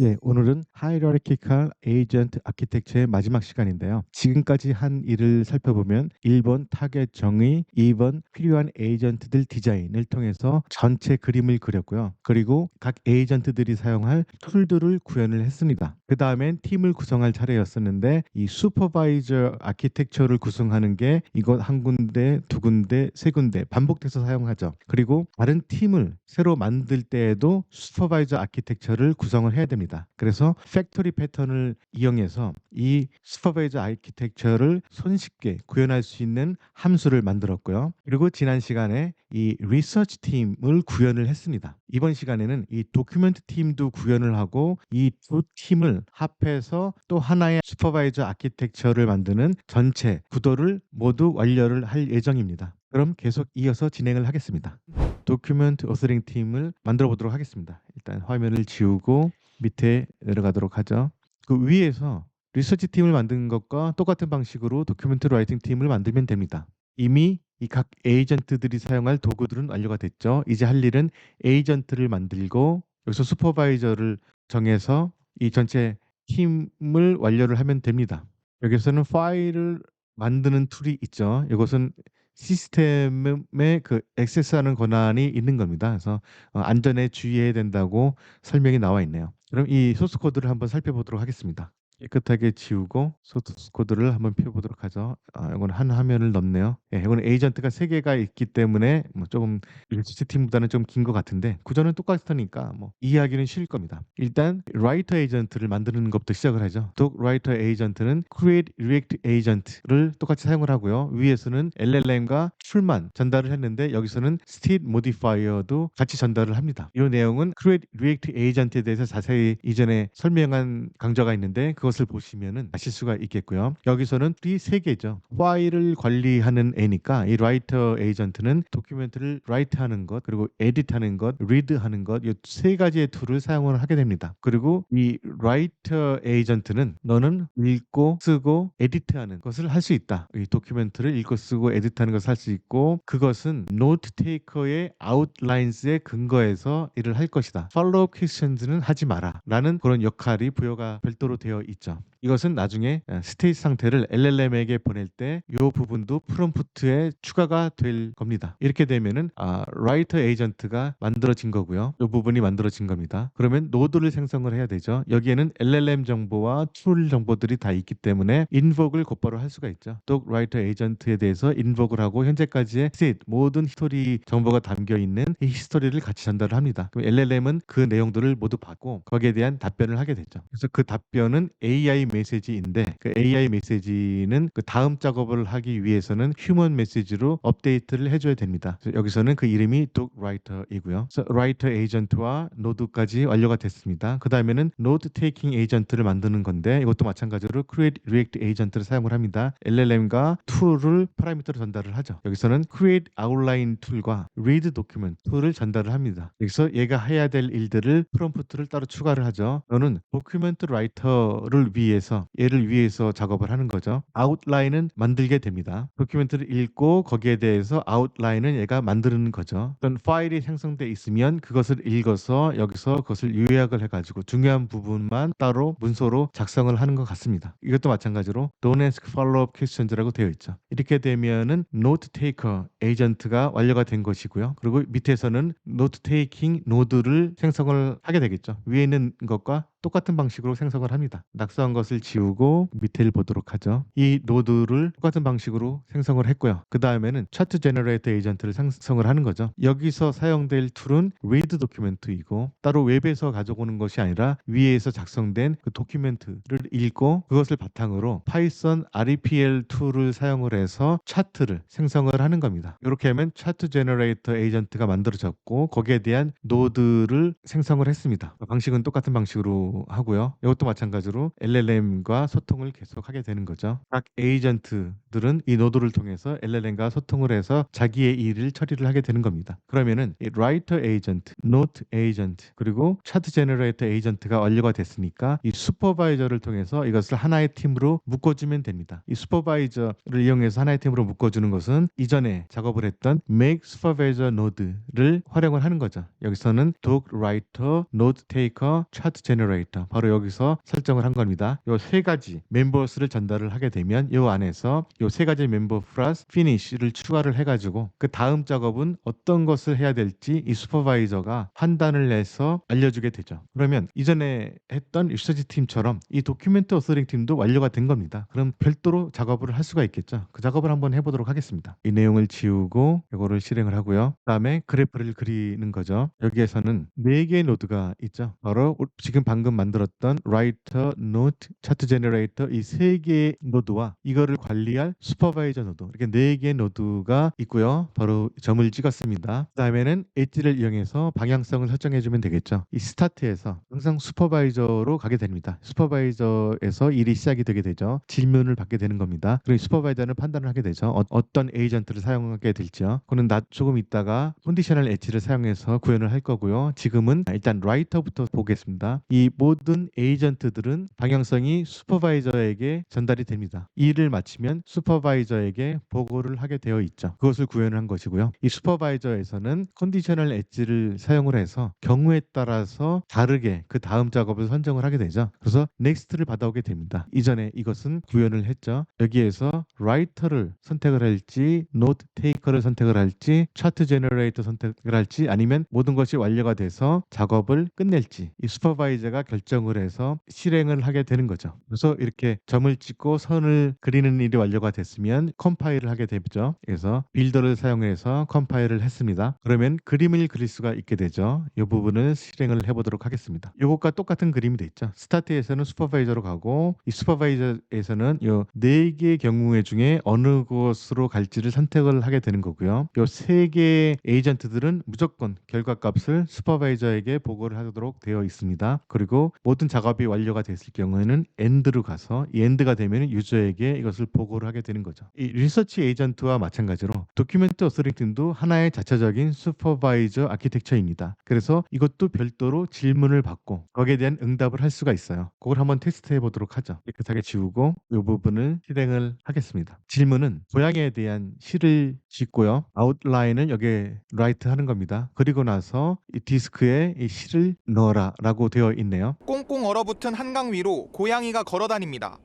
예, 오늘은 Hierarchical Agent Architecture의 마지막 시간인데요. 지금까지 한 일을 살펴보면 1번 타겟 정의, 2번 필요한 에이전트들 디자인을 통해서 전체 그림을 그렸고요. 그리고 각 에이전트들이 사용할 툴들을 구현을 했습니다. 그 다음엔 팀을 구성할 차례였었는데 이 슈퍼바이저 아키텍처를 구성하는 게 이것 한 군데, 두 군데, 세 군데 반복돼서 사용하죠. 그리고 다른 팀을 새로 만들 때에도 슈퍼바이저 아키텍처를 구성을 해야 됩니다. 그래서 팩토리 패턴을 이용해서 이 슈퍼바이저 아키텍처를 손쉽게 구현할 수 있는 함수를 만들었고요. 그리고 지난 시간에 이 리서치 팀을 구현을 했습니다. 이번 시간에는 이 도큐멘트 팀도 구현을 하고 이 두 팀을 합해서 또 하나의 슈퍼바이저 아키텍처를 만드는 전체 구도를 모두 완료를 할 예정입니다. 그럼 계속 이어서 진행을 하겠습니다. 도큐멘트 오서링 팀을 만들어 보도록 하겠습니다. 일단 화면을 지우고 밑에 내려가도록 하죠. 그 위에서 리서치 팀을 만든 것과 똑같은 방식으로 도큐멘트 라이팅 팀을 만들면 됩니다. 이미 이 각 에이전트들이 사용할 도구들은 완료가 됐죠. 이제 할 일은 에이전트를 만들고 여기서 슈퍼바이저를 정해서 이 전체 팀을 완료를 하면 됩니다. 여기서는 파일을 만드는 툴이 있죠. 이것은 시스템에 그 액세스하는 권한이 있는 겁니다. 그래서 안전에 주의해야 된다고 설명이 나와 있네요. 그럼 이 소스 코드를 한번 살펴보도록 하겠습니다. 깨끗하게 지우고 소스 코드를 한번 펴보도록 하죠. 이건 한 화면을 넘네요. 예, 이거는 에이전트가 3개가 있기 때문에 뭐 조금 일수치 팀보다는 좀 긴 것 같은데 구조는 똑같으니까 뭐 이해하기는 쉬울 겁니다. 일단 라이터 에이전트를 만드는 것부터 시작을 하죠. 독 라이터 에이전트는 create react agent를 똑같이 사용을 하고요. 위에서는 LLM과 툴만 전달을 했는데 여기서는 state modifier도 같이 전달을 합니다. 이 내용은 create react agent에 대해서 자세히 이전에 설명한 강좌가 있는데 그것을 보시면은 아실 수가 있겠고요. 여기서는 이 3개죠. 파일을 관리하는 애니까 이 라이터 에이전트는 도큐멘트를 라이트하는 것, 그리고 에디트하는 것, 리드하는 것, 이 3가지의 툴을 사용을 하게 됩니다. 그리고 이 라이터 에이전트는 너는 읽고 쓰고 에디트하는 것을 할 수 있다. 이 도큐멘트를 읽고 쓰고 에디트하는 것을 할 수 있고 그것은 노트 테이커의 아웃라인스에 근거해서 일을 할 것이다. 팔로우 퀘스천즈는 하지 마라. 라는 그런 역할이 부여가 별도로 되어 있죠. 이것은 나중에 스테이트 상태를 LLM에게 보낼 때 이 부분도 프롬프트에 추가가 될 겁니다. 이렇게 되면은 라이터 에이전트가 만들어진 거고요. 이 부분이 만들어진 겁니다. 그러면 노드를 생성을 해야 되죠. 여기에는 LLM 정보와 툴 정보들이 다 있기 때문에 인복을 곧바로 할 수가 있죠. 또 라이터 에이전트에 대해서 인복을 하고 현재까지의 모든 히스토리 정보가 담겨 있는 이 히스토리를 같이 전달을 합니다. 그럼 LLM은 그 내용들을 모두 받고 거기에 대한 답변을 하게 되죠. 그래서 그 답변은 AI 메시지인데 그 AI 메시지는 그 다음 작업을 하기 위해서는 휴먼 메시지로 업데이트를 해줘야 됩니다. 그래서 여기서는 그 이름이 독 라이터이고요. 그래서 라이터 에이전트와 노드까지 완료가 됐습니다. 그 다음에는 노드 테이킹 에이전트를 만드는 건데 이것도 마찬가지로 create react 에이전트를 사용을 합니다. LLM과 툴을 파라미터로 전달을 하죠. 여기서는 create outline 툴과 read document 툴을 전달을 합니다. 여기서 얘가 해야 될 일들을 프롬프트를 따로 추가를 하죠. 너는 도큐멘트 라이터를 위해서 얘를 위해서 작업을 하는 거죠. 아웃라인은 만들게 됩니다. 도큐멘트를 읽고 거기에 대해서 아웃라인은 얘가 만드는 거죠. 어떤 파일이 생성돼 있으면 그것을 읽어서 여기서 그것을 요약을 해가지고 중요한 부분만 따로 문서로 작성을 하는 것 같습니다. 이것도 마찬가지로 don't ask follow-up questions라고 되어 있죠. 이렇게 되면은 note taker 에이전트가 완료가 된 것이고요. 그리고 밑에서는 note taking 노드를 생성을 하게 되겠죠. 위에 있는 것과 똑같은 방식으로 생성을 합니다. 낙서한 것을 지우고 밑에를 보도록 하죠. 이 노드를 똑같은 방식으로 생성을 했고요. 그 다음에는 차트 제너레이터 에이전트를 생성을 하는 거죠. 여기서 사용될 툴은 read 도큐멘트이고 따로 웹에서 가져오는 것이 아니라 위에서 작성된 그 도큐멘트를 읽고 그것을 바탕으로 파이썬 REPL 툴을 사용을 해서 차트를 생성을 하는 겁니다. 이렇게 하면 차트 제너레이터 에이전트가 만들어졌고 거기에 대한 노드를 생성을 했습니다. 방식은 똑같은 방식으로 하고요. 이것도 마찬가지로 LLM과 소통을 계속하게 되는 거죠. 각 에이전트들은 이 노드를 통해서 LLM과 소통을 해서 자기의 일을 처리를 하게 되는 겁니다. 그러면은 이 라이터 에이전트, 노트 에이전트, 그리고 차트 제너레이터 에이전트가 완료가 됐으니까 이 슈퍼바이저를 통해서 이것을 하나의 팀으로 묶어주면 됩니다. 이 슈퍼바이저를 이용해서 하나의 팀으로 묶어주는 것은 이전에 작업을 했던 make supervisor node를 활용을 하는 거죠. 여기서는 doc writer, note taker, chart generator writer 바로 여기서 설정을 한 겁니다. 요 세 가지 멤버스를 전달을 하게 되면 요 안에서 요 세 가지 멤버 플러스 finish를 추가를 해가지고 그 다음 작업은 어떤 것을 해야 될지 이 슈퍼바이저가 판단을 해서 알려주게 되죠. 그러면 이전에 했던 리서치 팀처럼 이 도큐멘트 어서링 팀도 완료가 된 겁니다. 그럼 별도로 작업을 할 수가 있겠죠. 그 작업을 한번 해보도록 하겠습니다. 이 내용을 지우고 이거를 실행을 하고요. 그다음에 그래프를 그리는 거죠. 여기에서는 4개의 노드가 있죠. 바로 지금 방금 만들었던 라이터, 노트, 차트 제너레이터 이 3개의 노드와 이거를 관리할 슈퍼바이저 노드 이렇게 4개의 노드가 있고요. 바로 점을 찍었습니다. 그다음에는 엣지를 이용해서 방향성을 설정해 주면 되겠죠. 이 스타트에서 항상 슈퍼바이저로 가게 됩니다. 슈퍼바이저에서 일이 시작이 되게 되죠. 질문을 받게 되는 겁니다. 그리고 슈퍼바이저는 판단을 하게 되죠. 어떤 에이전트를 사용하게 될지요. 그는 조금 있다가 컨디셔널 엣지를 사용해서 구현을 할 거고요. 지금은 일단 라이터부터 보겠습니다. 이 모든 에이전트들은 방향성이 슈퍼바이저에게 전달이 됩니다. 이 일을 마치면 슈퍼바이저에게 보고를 하게 되어 있죠. 그것을 구현을 한 것이고요. 이 슈퍼바이저에서는 컨디셔널 엣지를 사용을 해서 경우에 따라서 다르게 그 다음 작업을 선정을 하게 되죠. 그래서 넥스트를 받아오게 됩니다. 이전에 이것은 구현을 했죠. 여기에서 라이터를 선택을 할지 노트 테이커를 선택을 할지 차트 제너레이터 선택을 할지 아니면 모든 것이 완료가 돼서 작업을 끝낼지 이 슈퍼바이저가 결정을 해서 실행을 하게 되는 거죠. 그래서 이렇게 점을 찍고 선을 그리는 일이 완료가 됐으면 컴파일을 하게 되죠. 그래서 빌더를 사용해서 컴파일을 했습니다. 그러면 그림을 그릴 수가 있게 되죠. 이 부분을 실행을 해보도록 하겠습니다. 이것과 똑같은 그림이 돼 있죠. 스타트에서는 슈퍼바이저로 가고 이 슈퍼바이저에서는 이 4개의 경우의 중에 어느 곳으로 갈지를 선택을 하게 되는 거고요. 이 3개의 에이전트들은 무조건 결과값을 슈퍼바이저에게 보고를 하도록 되어 있습니다. 그리고 모든 작업이 완료가 됐을 경우에는 엔드로 가서 이 엔드가 되면 유저에게 이것을 보고를 하게 되는 거죠. 이 리서치 에이전트와 마찬가지로 도큐멘트 어서링 팀도 하나의 자체적인 슈퍼바이저 아키텍처입니다. 그래서 이것도 별도로 질문을 받고 거기에 대한 응답을 할 수가 있어요. 그걸 한번 테스트해 보도록 하죠. 깨끗하게 지우고 이 부분을 실행을 하겠습니다. 질문은 고양이에 대한 시를 짓고요. 아웃라인을 여기에 라이트 하는 겁니다. 그리고 나서 이 디스크에 이 시를 넣어라 라고 되어 있네요. 꽁꽁 얼어붙은 한강 위로 고양이가 걸어다닙니다.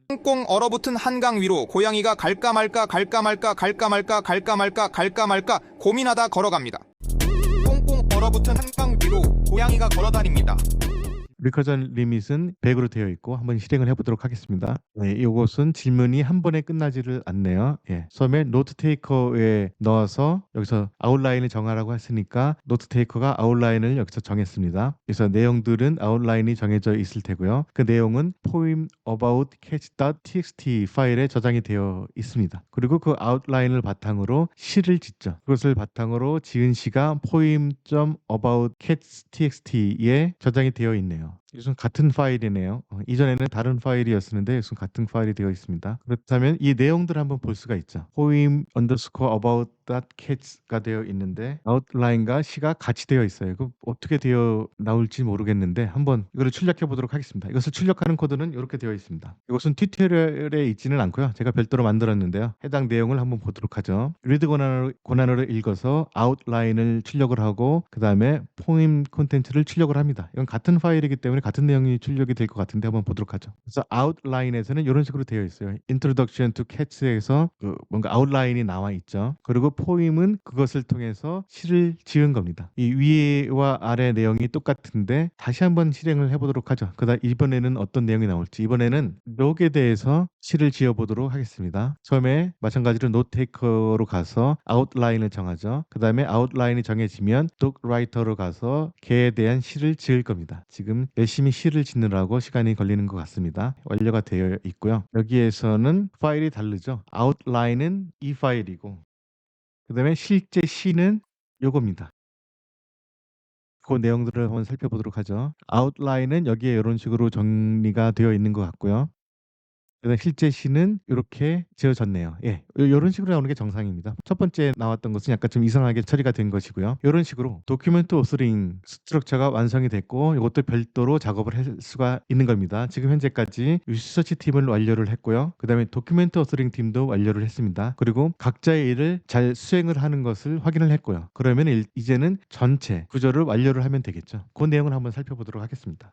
꽁꽁 얼어붙은 한강 위로 고양이가 갈까 말까 갈까 말까 갈까 말까 갈까 말까 갈까 말까 고민하다 걸어갑니다. 꽁꽁 얼어붙은 한강 위로 고양이가 걸어다닙니다. 리커전 리밋은 100으로 되어 있고 한번 실행을 해보도록 하겠습니다. 네, 이것은 질문이 한 번에 끝나지를 않네요. 예. 처음에 노트 테이커에 넣어서 여기서 아웃라인을 정하라고 했으니까 노트 테이커가 아웃라인을 여기서 정했습니다. 그래서 내용들은 아웃라인이 정해져 있을 테고요. 그 내용은 poem about catch.txt 파일에 저장이 되어 있습니다. 그리고 그 아웃라인을 바탕으로 시를 짓죠. 그것을 바탕으로 지은 시가 poem.about catch.txt에 저장이 되어 있네요. 이것은 같은 파일이네요. 이전에는 다른 파일이었는데 이것은 같은 파일이 되어 있습니다. 그렇다면 이 내용들을 한번 볼 수가 있죠. poem underscore about that cat가 되어 있는데 아웃라인과 시가 같이 되어 있어요. 그 어떻게 되어 나올지 모르겠는데 한번 이거를 출력해 보도록 하겠습니다. 이것을 출력하는 코드는 이렇게 되어 있습니다. 이것은 튜토리얼에 있지는 않고요. 제가 별도로 만들었는데요. 해당 내용을 한번 보도록 하죠. 리드 권한으로 읽어서 아웃라인을 출력을 하고 그 다음에 poem 콘텐츠를 출력을 합니다. 이건 같은 파일이기 때문에 같은 내용이 출력이 될 것 같은데 한번 보도록 하죠. 그래서 아웃라인에서는 이런 식으로 되어 있어요. Introduction to Cats에서 뭔가 아웃라인이 나와 있죠. 그리고 포임은 그것을 통해서 시를 지은 겁니다. 이 위와 아래 내용이 똑같은데 다시 한번 실행을 해보도록 하죠. 그다음 이번에는 어떤 내용이 나올지 이번에는 록에 대해서 시를 지어보도록 하겠습니다. 처음에 마찬가지로 노테이커로 가서 아웃라인을 정하죠. 그 다음에 아웃라인이 정해지면 독라이터로 가서 걔에 대한 시를 지을 겁니다. 지금 열심히 시를 짓느라고 시간이 걸리는 것 같습니다. 완료가 되어 있고요. 여기에서는 파일이 다르죠. 아웃라인은 이 파일이고 그 다음에 실제 시는 요겁니다. 그 내용들을 한번 살펴보도록 하죠. 아웃라인은 여기에 이런 식으로 정리가 되어 있는 것 같고요. 그다음 실제 시는 이렇게 지어졌네요. 예, 이런 식으로 나오는 게 정상입니다. 첫 번째 나왔던 것은 약간 좀 이상하게 처리가 된 것이고요. 이런 식으로 도큐멘트 오서링 스트럭처가 완성이 됐고 이것도 별도로 작업을 할 수가 있는 겁니다. 지금 현재까지 리서치 팀을 완료를 했고요. 그 다음에 도큐멘트 오서링 팀도 완료를 했습니다. 그리고 각자의 일을 잘 수행을 하는 것을 확인을 했고요. 그러면 이제는 전체 구조를 완료를 하면 되겠죠. 그 내용을 한번 살펴보도록 하겠습니다.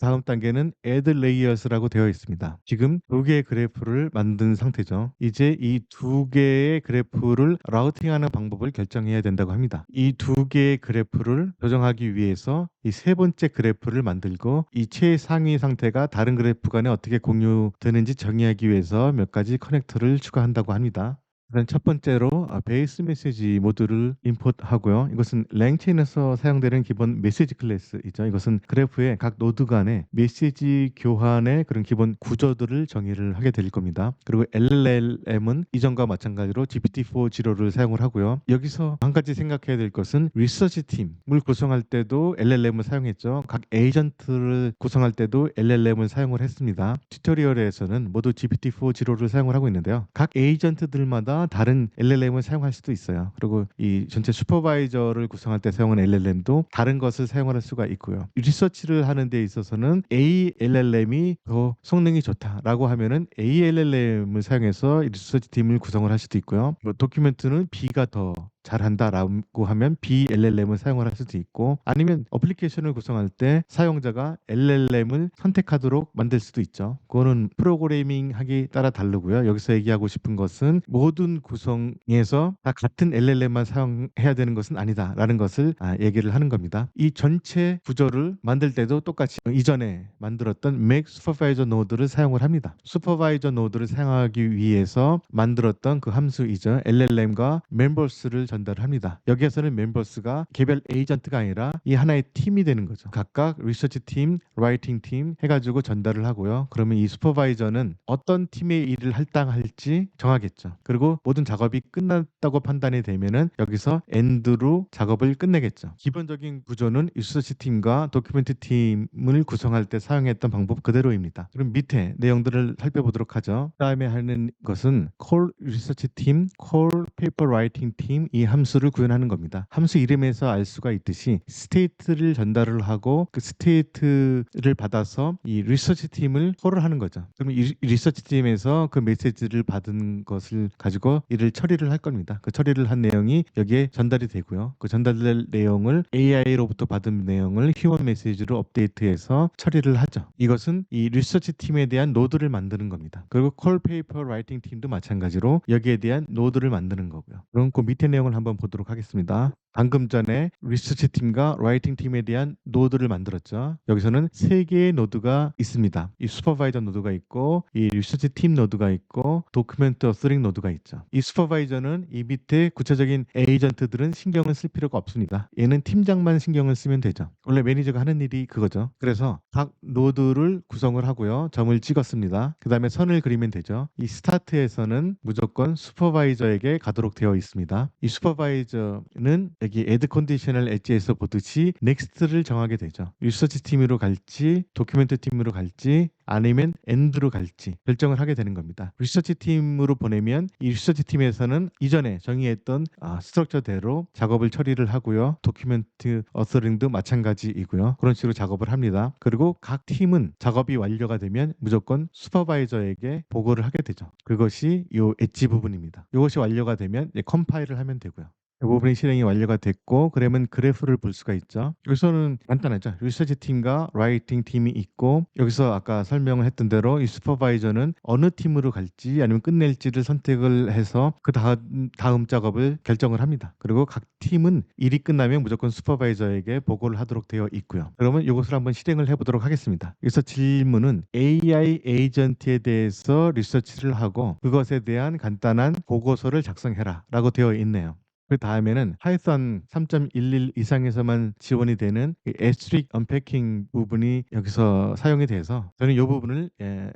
다음 단계는 add layers라고 되어 있습니다. 지금 두 개의 그래프를 만든 상태죠. 이제 이 두 개의 그래프를 라우팅하는 방법을 결정해야 된다고 합니다. 이 두 개의 그래프를 조정하기 위해서 이 세 번째 그래프를 만들고 이 최상위 상태가 다른 그래프 간에 어떻게 공유되는지 정의하기 위해서 몇 가지 커넥터를 추가한다고 합니다. 우선 첫 번째로 베이스 메시지 모듈을 임포트하고요. 이것은 랭체인에서 사용되는 기본 메시지 클래스이죠. 이것은 그래프의 각 노드 간의 메시지 교환의 그런 기본 구조들을 정의를 하게 될 겁니다. 그리고 LLM은 이전과 마찬가지로 GPT-4.0를 사용을 하고요. 여기서 한 가지 생각해야 될 것은 리서치 팀을 구성할 때도 LLM을 사용했죠. 각 에이전트를 구성할 때도 LLM을 사용을 했습니다. 튜토리얼에서는 모두 GPT-4.0를 사용을 하고 있는데요. 각 에이전트들마다 다른 LLM을 사용할 수도 있어요. 그리고 이 전체 슈퍼바이저를 구성할 때 사용하는 LLM도 다른 것을 사용할 수가 있고요. 리서치를 하는 데 있어서는 ALLM이 더 성능이 좋다라고 하면은 ALLM을 사용해서 리서치 팀을 구성을 할 수도 있고요. 뭐 도큐멘트는 B가 더 잘한다라고 하면 BLLM을 사용을 할 수도 있고, 아니면 어플리케이션을 구성할 때 사용자가 LLM을 선택하도록 만들 수도 있죠. 그거는 프로그래밍 하기 따라 다르고요. 여기서 얘기하고 싶은 것은 모든 구성에서 다 같은 LLM만 사용해야 되는 것은 아니다라는 것을 얘기를 하는 겁니다. 이 전체 구조를 만들 때도 똑같이 이전에 만들었던 Make Supervisor 노드를 사용을 합니다. 슈퍼바이저 노드를 사용하기 위해서 만들었던 그 함수이죠. LLM과 멤버스를 전달합니다. 여기에서는 멤버스가 개별 에이전트가 아니라 이 하나의 팀이 되는 거죠. 각각 리서치 팀, 라이팅 팀 해가지고 전달을 하고요. 그러면 이 슈퍼바이저는 어떤 팀의 일을 할당할지 정하겠죠. 그리고 모든 작업이 끝났다고 판단이 되면은 여기서 엔드로 작업을 끝내겠죠. 기본적인 구조는 리서치 팀과 도큐멘트 팀을 구성할 때 사용했던 방법 그대로입니다. 그럼 밑에 내용들을 살펴보도록 하죠. 그다음에 하는 것은 call research team, call paper writing team 이 함수를 구현하는 겁니다. 함수 이름에서 알 수가 있듯이 스테이트를 전달을 하고 그 스테이트를 받아서 이 리서치 팀을 콜을 하는 거죠. 그러면 이 리서치 팀에서 그 메시지를 받은 것을 가지고 이를 처리를 할 겁니다. 그 처리를 한 내용이 여기에 전달이 되고요. 그 전달될 내용을 AI로부터 받은 내용을 휴먼 메시지로 업데이트해서 처리를 하죠. 이것은 이 리서치 팀에 대한 노드를 만드는 겁니다. 그리고 콜 페이퍼 라이팅 팀도 마찬가지로 여기에 대한 노드를 만드는 거고요. 그럼 그 밑에 내용을 한번 보도록 하겠습니다. 방금 전에 리서치 팀과 라이팅 팀에 대한 노드를 만들었죠. 여기서는 세 개의 노드가 있습니다. 이 슈퍼바이저 노드가 있고, 이 리서치 팀 노드가 있고, 도큐멘트 어서링 노드가 있죠. 이 슈퍼바이저는 이 밑에 구체적인 에이전트들은 신경을 쓸 필요가 없습니다. 얘는 팀장만 신경을 쓰면 되죠. 원래 매니저가 하는 일이 그거죠. 그래서 각 노드를 구성을 하고요. 점을 찍었습니다. 그 다음에 선을 그리면 되죠. 이 스타트에서는 무조건 슈퍼바이저에게 가도록 되어 있습니다. 이 슈퍼바이저는 여기 add conditional 엣지에서 보듯이 next를 정하게 되죠. 리서치 팀으로 갈지 도큐멘트 팀으로 갈지 아니면 end로 갈지 결정을 하게 되는 겁니다. 리서치 팀으로 보내면 이 리서치 팀에서는 이전에 정의했던 스트럭처대로 작업을 처리를 하고요. 도큐멘트 어서링도 마찬가지이고요. 그런 식으로 작업을 합니다. 그리고 각 팀은 작업이 완료가 되면 무조건 슈퍼바이저에게 보고를 하게 되죠. 그것이 이 엣지 부분입니다. 이것이 완료가 되면 컴파일을 하면 되고요. 이 부분이 실행이 완료가 됐고, 그러면 그래프를 볼 수가 있죠. 여기서는 간단하죠. 리서치 팀과 라이팅 팀이 있고, 여기서 아까 설명을 했던 대로 이 슈퍼바이저는 어느 팀으로 갈지 아니면 끝낼지를 선택을 해서 그 다음 작업을 결정을 합니다. 그리고 각 팀은 일이 끝나면 무조건 슈퍼바이저에게 보고를 하도록 되어 있고요. 그러면 이것을 한번 실행을 해보도록 하겠습니다. 여기서 질문은 AI 에이전트에 대해서 리서치를 하고 그것에 대한 간단한 보고서를 작성해라 라고 되어 있네요. 그 다음에는 파이썬 3.11 이상에서만 지원이 되는 에스트릭 언패킹 부분이 여기서 사용이 돼서 저는 이 부분을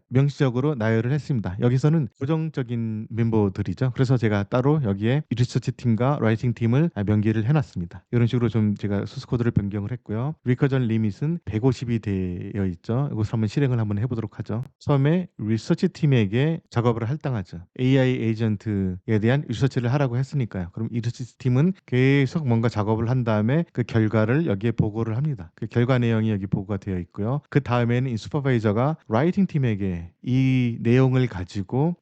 명시적으로 나열을 했습니다. 여기서는 고정적인 멤버들이죠. 그래서 제가 따로 여기에 리서치 팀과 라이팅 팀을 명기를 해놨습니다. 이런 식으로 좀 제가 소스 코드를 변경을 했고요. 리커전 리밋은 150이 되어 있죠. 이것을 한번 실행을 한번 해보도록 하죠. 처음에 리서치 팀에게 작업을 할당하죠. AI 에이전트에 대한 리서치를 하라고 했으니까요. 그럼 이 리서치 리서치 팀은 계속 뭔가 작업을 한 다음에 그 결과를 여기에 보고를 합니다. 그 결과 내용이 여기 보고가 되어 있고요. 그 다음에는 이 슈퍼바이저가 라이팅 팀에게 이 내용을 가지고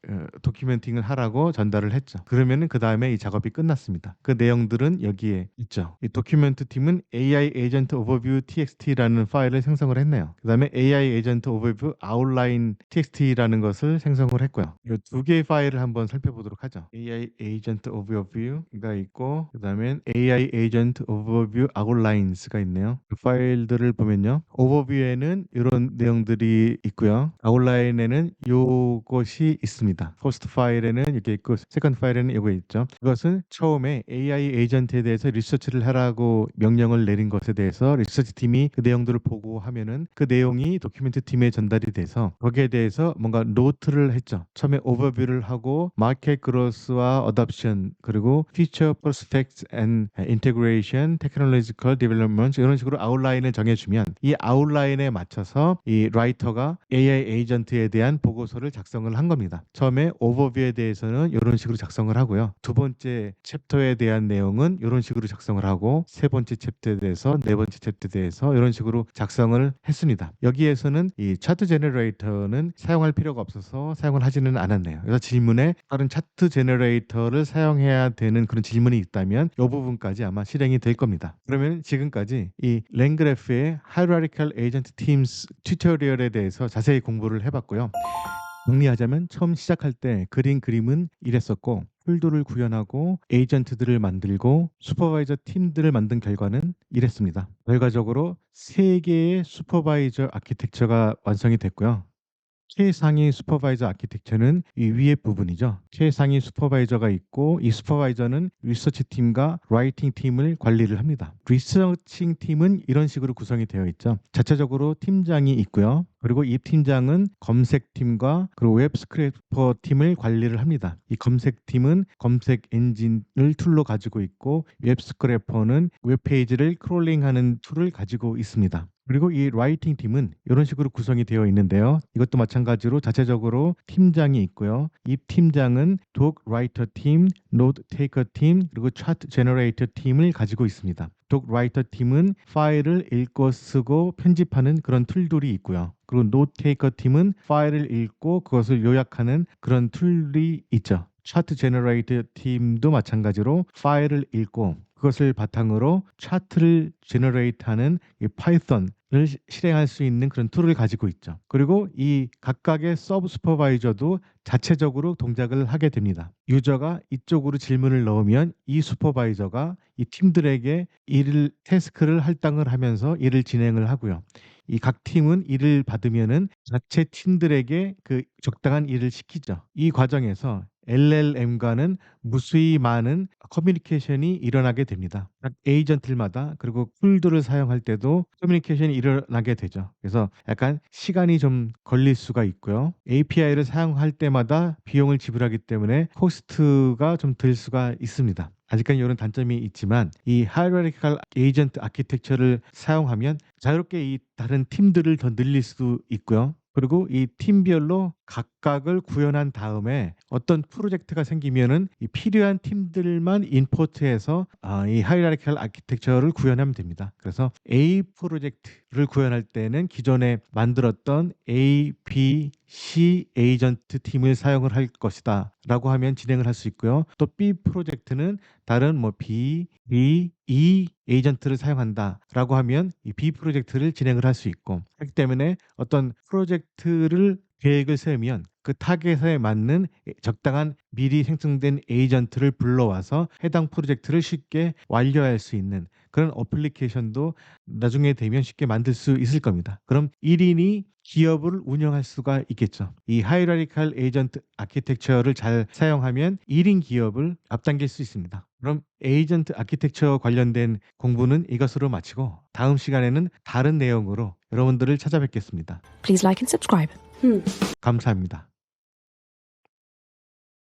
도큐멘팅을 하라고 전달을 했죠. 그러면은 그 다음에 이 작업이 끝났습니다. 그 내용들은 여기에 있죠. 이 도큐멘트 팀은 AI 에이전트 오버뷰 txt라는 파일을 생성을 했네요. 그 다음에 AI 에이전트 오버뷰 아웃라인 txt라는 것을 생성을 했고요. 이 두 개의 파일을 한번 살펴보도록 하죠. AI 에이전트 오버뷰가 있고 그 다음에 AI 에이전트 오버뷰 아웃라인스가 있네요. 그 파일들을 보면요. 오버뷰에는 이런 내용들이 있고요. 아웃라인에는 요것이 있습니다. 포스트 파일에는 이렇게 있고 세컨드 파일에는 이거 있죠. 그것은 처음에 AI 에이전트에 대해서 리서치를 하라고 명령을 내린 것에 대해서 리서치 팀이 그 내용들을 보고하면은 그 내용이 도큐멘트 팀에 전달이 돼서 거기에 대해서 뭔가 노트를 했죠. 처음에 오버뷰를 하고 마켓 그로스와 어답션 그리고 피처 프로스펙트 앤 인테그레이션 테크놀로지컬 디벨롭먼트 이런 식으로 아웃라인을 정해주면 이 아웃라인에 맞춰서 이 라이터가 AI 에이전트에 대한 보고서를 작성을 한 겁니다. 처음에 오버뷰에 대해서는 이런 식으로 작성을 하고요. 두 번째 챕터에 대한 내용은 이런 식으로 작성을 하고 세 번째 챕터에 대해서 네 번째 챕터에 대해서 이런 식으로 작성을 했습니다. 여기에서는 이 차트 제너레이터는 사용할 필요가 없어서 사용을 하지는 않았네요. 그래서 질문에 다른 차트 제너레이터를 사용해야 되는 그런 질문이 있다면 이 부분까지 아마 실행이 될 겁니다. 그러면 지금까지 이 랭그래프의 Hierarchical Agent Teams 튜토리얼에 대해서 자세히 공부를 해봤고요. 정리하자면 처음 시작할 때 그린 그림은 이랬었고 폴더를 구현하고 에이전트들을 만들고 슈퍼바이저 팀들을 만든 결과는 이랬습니다. 결과적으로 3개의 슈퍼바이저 아키텍처가 완성이 됐고요. 최상위 슈퍼바이저 아키텍처는 이 위에 부분이죠. 최상위 슈퍼바이저가 있고 이 슈퍼바이저는 리서치 팀과 라이팅 팀을 관리를 합니다. 리서칭 팀은 이런 식으로 구성이 되어 있죠. 자체적으로 팀장이 있고요. 그리고 이 팀장은 검색팀과 그리고 웹스크래퍼 팀을 관리를 합니다. 이 검색팀은 검색 엔진을 툴로 가지고 있고 웹스크래퍼는 웹페이지를 크롤링하는 툴을 가지고 있습니다. 그리고 이 라이팅 팀은 이런 식으로 구성이 되어 있는데요. 이것도 마찬가지로 자체적으로 팀장이 있고요. 이 팀장은 독 라이터 팀, 노트 테이커 팀, 그리고 차트 제너레이터 팀을 가지고 있습니다. 독 라이터 팀은 파일을 읽고 쓰고 편집하는 그런 툴들이 있고요. 그리고 노트 테이커 팀은 파일을 읽고 그것을 요약하는 그런 툴이 있죠. 차트 제너레이터 팀도 마찬가지로 파일을 읽고 그것을 바탕으로 차트를 제너레이트하는 이 파이썬을 실행할 수 있는 그런 툴을 가지고 있죠. 그리고 이 각각의 서브 슈퍼바이저도 자체적으로 동작을 하게 됩니다. 유저가 이쪽으로 질문을 넣으면 이 슈퍼바이저가 이 팀들에게 태스크를 할당을 하면서 일을 진행을 하고요. 이 각 팀은 일을 받으면은 자체 팀들에게 그 적당한 일을 시키죠. 이 과정에서 LLM과는 무수히 많은 커뮤니케이션이 일어나게 됩니다. 각 에이전트마다 그리고 툴들을 사용할 때도 커뮤니케이션이 일어나게 되죠. 그래서 약간 시간이 좀 걸릴 수가 있고요. API를 사용할 때마다 비용을 지불하기 때문에 코스트가 좀 들 수가 있습니다. 아직까지 이런 단점이 있지만 이 하이라리칼 에이전트 아키텍처를 사용하면 자유롭게 이 다른 팀들을 더 늘릴 수 있고요. 그리고 이 팀별로 각각을 구현한 다음에 어떤 프로젝트가 생기면은 이 필요한 팀들만 임포트해서 이 하이라리칼 아키텍처를 구현하면 됩니다. 그래서 A 프로젝트를 구현할 때는 기존에 만들었던 A, B, C 에이전트 팀을 사용을 할 것이다 라고 하면 진행을 할 수 있고요. 또 B 프로젝트는 다른 뭐 B, B, E 에이전트를 사용한다 라고 하면 이 B 프로젝트를 진행을 할 수 있고 그렇기 때문에 어떤 프로젝트를 계획을 세우면 그 타겟에 맞는 적당한 미리 생성된 에이전트를 불러와서 해당 프로젝트를 쉽게 완료할 수 있는 그런 어플리케이션도 나중에 되면 쉽게 만들 수 있을 겁니다. 그럼 1인이 기업을 운영할 수가 있겠죠. 이 하이라리칼 에이전트 아키텍처를 잘 사용하면 1인 기업을 앞당길 수 있습니다. 그럼 에이전트 아키텍처 관련된 공부는 이것으로 마치고 다음 시간에는 다른 내용으로 여러분들을 찾아뵙겠습니다. Please like and subscribe. 감사합니다.